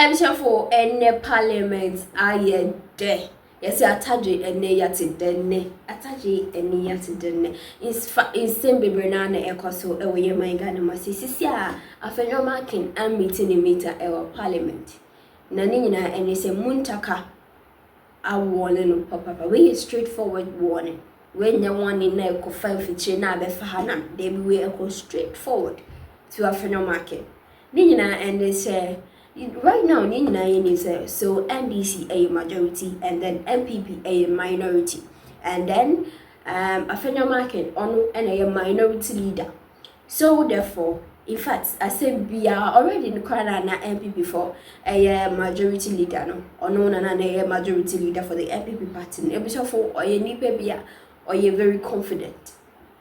I'm sure for any parliament, I there. Yes, ataje ene yate denne. Ataje ene yate denne. In same baby na ekoso ewo ye manga na masisi a Afenyo Markin am meeting in meter ewo parliament. Na ni nyina ene se Muntaka a warning no papa. We straightforward warning. When you want in na eko 5 fiche na be fa na they be we eko straightforward to Afenyo Markin. Ni nyina ene se right now, so NDC a majority and then MPP a minority, and then Afenyo Markin on and a minority leader. So therefore, in fact, I said we are already in the corner na MPP for a majority leader, no, or no, a majority leader for the MPP party. Ebi for or you or you very confident.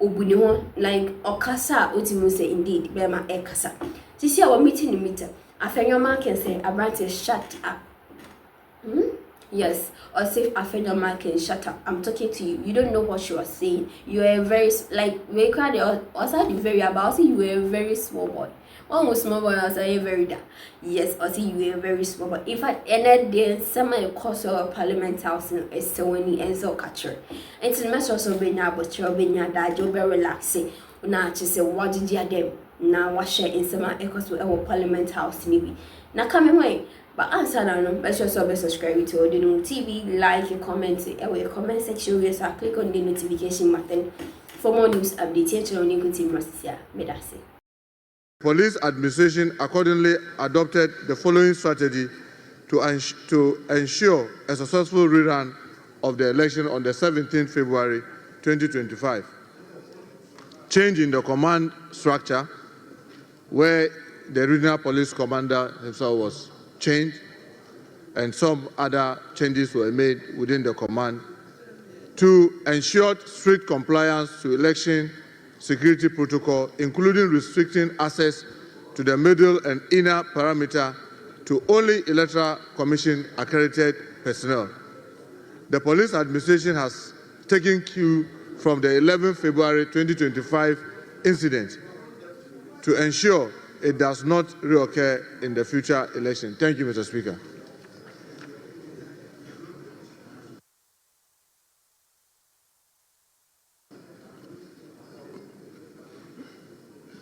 Obunyo like okasa utimu say indeed bema ekasa. Sisi our meeting in meter. Afenyo Markin say Abrante shut up. Yes, or say Afenyo Markin shut up. I'm talking to you. You don't know what she was saying. You are a very we cried also very about you were a very small boy. One was small boy, I say very da. Yes, or say you were a very small boy. In fact, any day some of course of Parliament House is so many and so catcher. And to the master also be now but you'll be now that you'll be relaxing. Now just say what did you do? Now what share in some echoes with our Parliament House maybe. Now come away. But answer now, let's just subscribe to the new TV, like and comment our comment section where so click on the notification button for more news updates. On you team Marcia. Medase. Police administration accordingly adopted the following strategy to ensure a successful rerun of the election on the 17th February 2025. Change in the command structure, where the regional police commander himself was changed and some other changes were made within the command to ensure strict compliance to election security protocol, including restricting access to the middle and inner perimeter to only Electoral Commission accredited personnel. The police administration has taken cue from the 11th February 2025 incident to ensure it does not reoccur in the future election. Thank you, Mr. Speaker.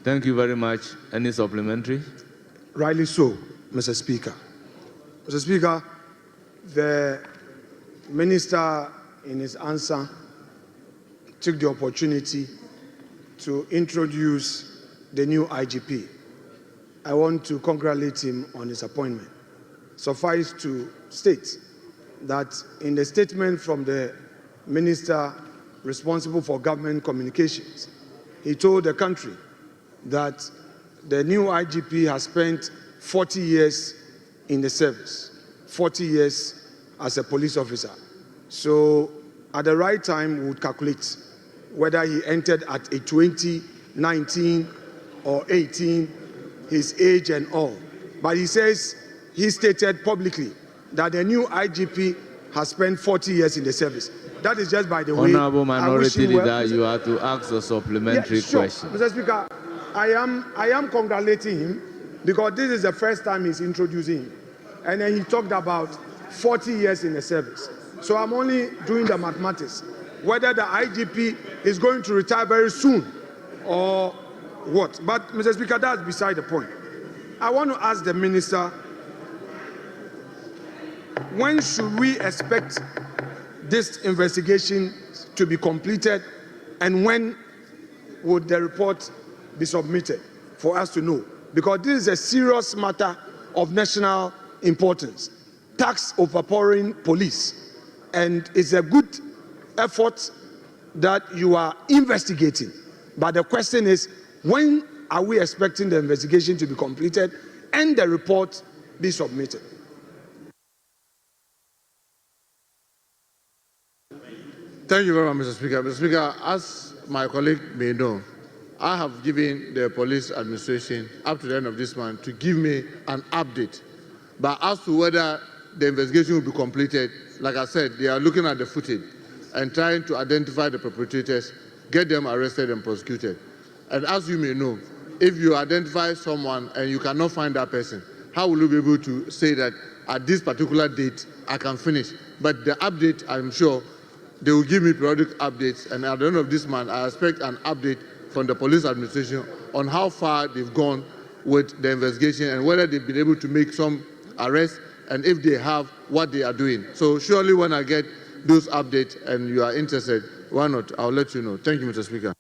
Thank you very much. Any supplementary? Rightly so, Mr. Speaker. Mr. Speaker, the Minister in his answer took the opportunity to introduce the new IGP. I want to congratulate him on his appointment. Suffice to state that in the statement from the Minister responsible for government communications, he told the country that the new IGP has spent 40 years in the service, 40 years as a police officer. So at the right time, we would calculate whether he entered at a 20, 19, or 18, his age and all. But he says, he stated publicly that the new IGP has spent 40 years in the service. That is just by the way. Honorable Minority Leader, you have to ask a supplementary question. Mr. Speaker, I am congratulating him because this is the first time he's introducing him. And then he talked about 40 years in the service. So I'm only doing the mathematics. Whether the IGP is going to retire very soon or what. But, Mr. Speaker, that's beside the point. I want to ask the Minister, when should we expect this investigation to be completed and when would the report be submitted for us to know? Because this is a serious matter of national importance. Tax overpowering police. And it's a good effort that you are investigating. But the question is, when are we expecting the investigation to be completed and the report be submitted? Thank you very much, Mr. Speaker. Mr. Speaker, as my colleague may know, I have given the police administration up to the end of this month to give me an update. But as to whether the investigation will be completed, like I said, they are looking at the footage and trying to identify the perpetrators, get them arrested and prosecuted. And as you may know, if you identify someone and you cannot find that person, how will you be able to say that at this particular date I can finish? But the update, I'm sure, they will give me periodic updates, and at the end of this month, I expect an update from the police administration on how far they've gone with the investigation and whether they've been able to make some arrests, and if they have, what they are doing. So surely when I get those updates and you are interested, why not? I'll let you know. Thank you, Mr. Speaker.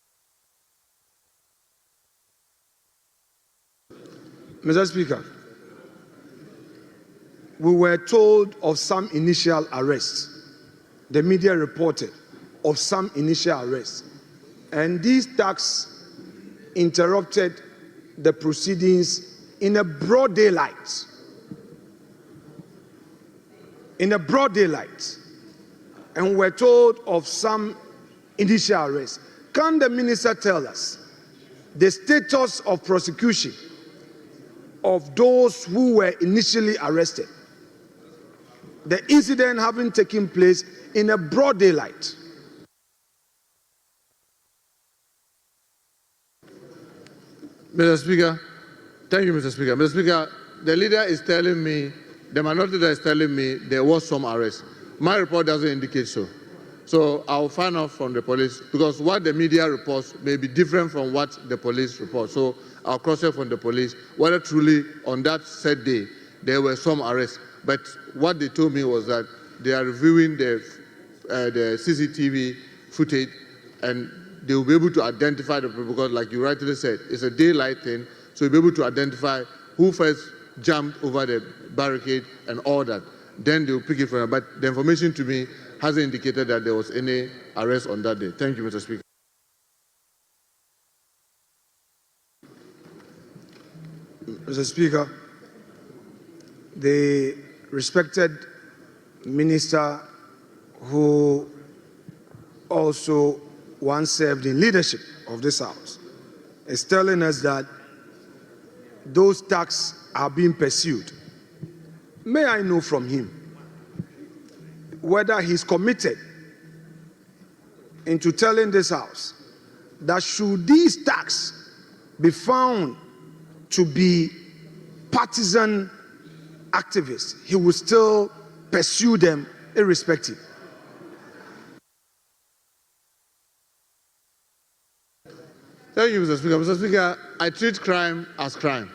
Mr. Speaker, we were told of some initial arrests. The media reported of some initial arrests. And these thugs interrupted the proceedings in a broad daylight. In a broad daylight. And we're told of some initial arrests. Can the minister tell us the status of prosecution of those who were initially arrested? The incident having taken place in a broad daylight. Mr. Speaker, thank you, Mr. Speaker. Mr. Speaker, the leader is telling me, the minority leader is telling me there was some arrest. My report doesn't indicate so. So I'll find out from the police, because what the media reports may be different from what the police report. So I'll cross-check from the police whether truly on that said day there were some arrests. But what they told me was that they are reviewing the CCTV footage, and they will be able to identify the people, because like you rightly said, it's a daylight thing, so you'll be able to identify who first jumped over the barricade and all that. Then they will pick it from there. But the information to me hasn't indicated that there was any arrest on that day. Thank you, Mr. Speaker. Mr. Speaker, the respected minister who also once served in leadership of this House is telling us that those thugs are being pursued. May I know from him whether he's committed into telling this House that should these thugs be found to be partisan activists, he will still pursue them irrespective. Thank you, Mr. Speaker. Mr. Speaker, I treat crime as crime.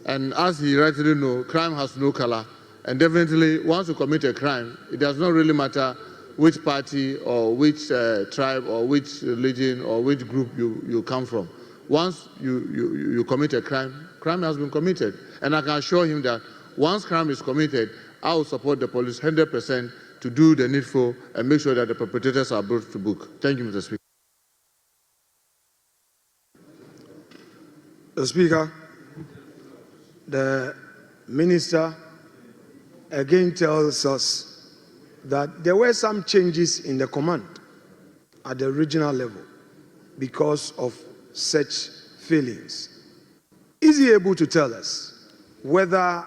And as he rightly knows, crime has no color. And definitely, once you commit a crime, it does not really matter which party or which tribe or which religion or which group you come from. Once you commit a crime, crime has been committed. And I can assure him that once crime is committed, I will support the police 100% to do the needful and make sure that the perpetrators are brought to book. Thank you, Mr. Speaker. Mr. Speaker, the minister again tells us that there were some changes in the command at the regional level because of such failings. Is he able to tell us whether,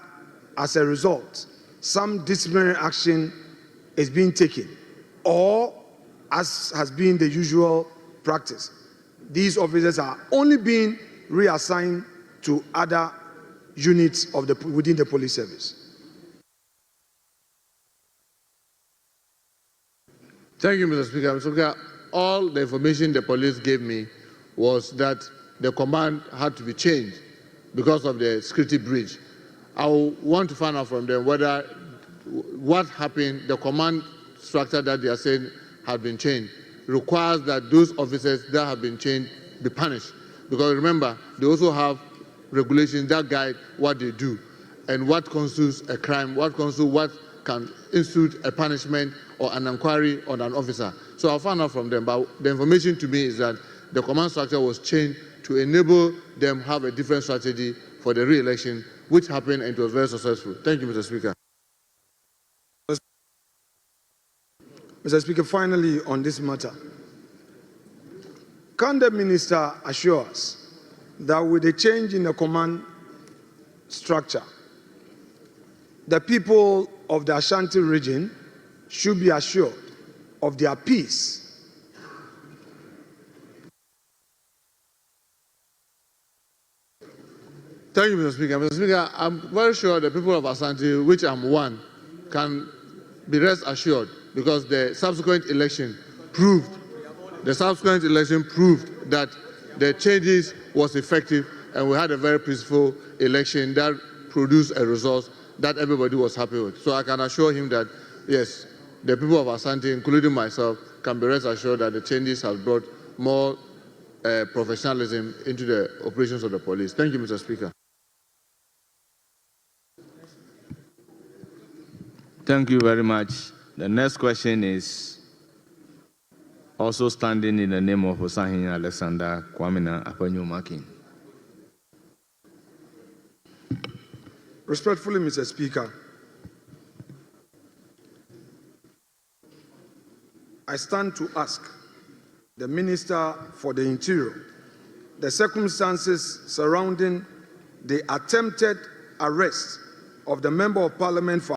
as a result, some disciplinary action is being taken, or, as has been the usual practice, these officers are only being reassigned to other units of within the police service? Thank you, Mr. Speaker. Mr. Speaker, all the information the police gave me was that the command had to be changed because of the security breach. I want to find out from them whether what happened, the command structure that they are saying had been changed, requires that those officers that have been changed be punished. Because remember, they also have regulations that guide what they do and what constitutes a crime, what can institute a punishment or an inquiry on an officer. So I'll find out from them. But the information to me is that the command structure was changed to enable them have a different strategy for the re-election, which happened and it was very successful. Thank you, Mr. Speaker. Mr. Speaker, finally on this matter, can the minister assure us that with the change in the command structure, the people of the Ashanti region should be assured of their peace? Thank you, Mr. Speaker. Mr. Speaker, I'm very sure the people of Asante, which I'm one, can be rest assured because the subsequent election proved that the changes was effective and we had a very peaceful election that produced a result that everybody was happy with. So I can assure him that, yes, the people of Asante, including myself, can be rest assured that the changes have brought more professionalism into the operations of the police. Thank you, Mr. Speaker. Thank you very much. The next question is also standing in the name of Osahin Alexander Kwamina Afenyo Markin. Respectfully, Mr. Speaker, I stand to ask the Minister for the Interior the circumstances surrounding the attempted arrest of the Member of Parliament for